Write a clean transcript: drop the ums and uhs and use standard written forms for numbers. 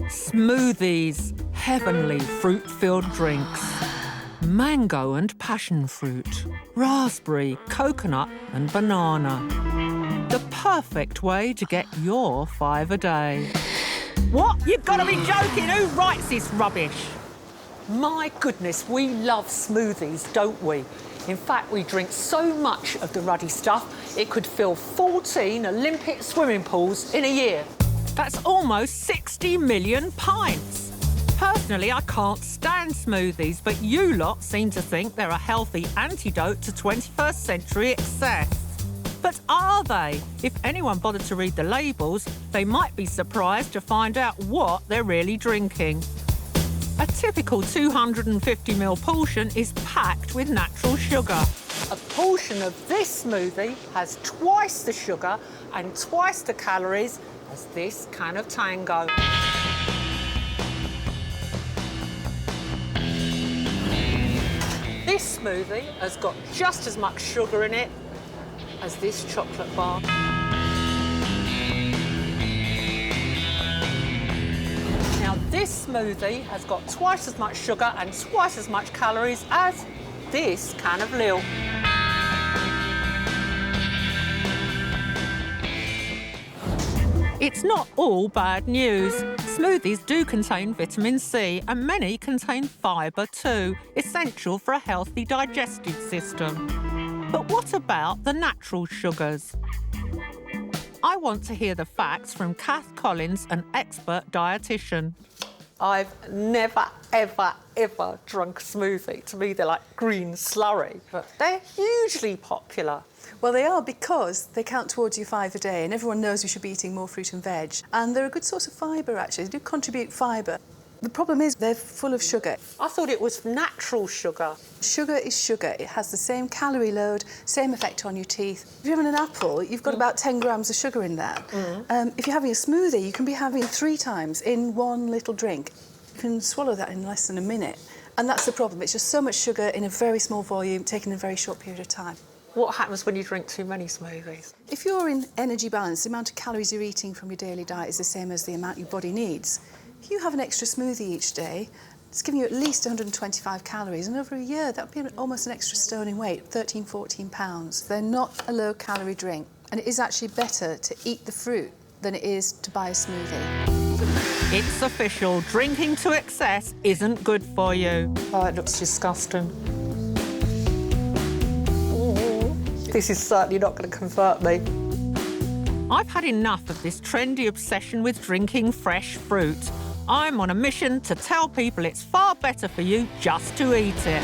Smoothies, heavenly fruit-filled drinks. Mango and passion fruit, raspberry, coconut and banana. The perfect way to get your 5 a day. What? You've got to be joking! Who writes this rubbish? My goodness, we love smoothies, don't we? In fact, we drink so much of the ruddy stuff, it could fill 14 Olympic swimming pools in a year. That's almost 60 million pints. Personally, I can't stand smoothies, but you lot seem to think they're a healthy antidote to 21st century excess. But are they? If anyone bothered to read the labels, they might be surprised to find out what they're really drinking. A typical 250ml portion is packed with natural sugar. A portion of this smoothie has twice the sugar and twice the calories as this can of Tango. This smoothie has got just as much sugar in it as this chocolate bar. Now, this smoothie has got twice as much sugar and twice as much calories as this can of Lil. It's not all bad news. Smoothies do contain vitamin C and many contain fibre too, essential for a healthy digestive system. But what about the natural sugars? I want to hear the facts from Kath Collins, an expert dietitian. I've never, ever, ever drunk a smoothie. To me, they're like green slurry, but they're hugely popular. Well, they are because they count towards your 5 a day, and everyone knows we should be eating more fruit and veg. And they're a good source of fibre, actually. They do contribute fibre. The problem is they're full of sugar. I thought it was natural sugar. Sugar is sugar. It has the same calorie load, same effect on your teeth. If you're having an apple, you've got about 10 grams of sugar in there. If you're having a smoothie, you can be having 3 times in one little drink. You can swallow that in less than a minute. And that's the problem. It's just so much sugar in a very small volume, taken in a very short period of time. What happens when you drink too many smoothies? If you're in energy balance, the amount of calories you're eating from your daily diet is the same as the amount your body needs. If you have an extra smoothie each day, it's giving you at least 125 calories, and over a year, that would be almost an extra stone in weight, 13, 14 pounds. They're not a low-calorie drink, and it is actually better to eat the fruit than it is to buy a smoothie. It's official. Drinking to excess isn't good for you. Oh, it looks disgusting. This is certainly not going to convert me. I've had enough of this trendy obsession with drinking fresh fruit. I'm on a mission to tell people it's far better for you just to eat it.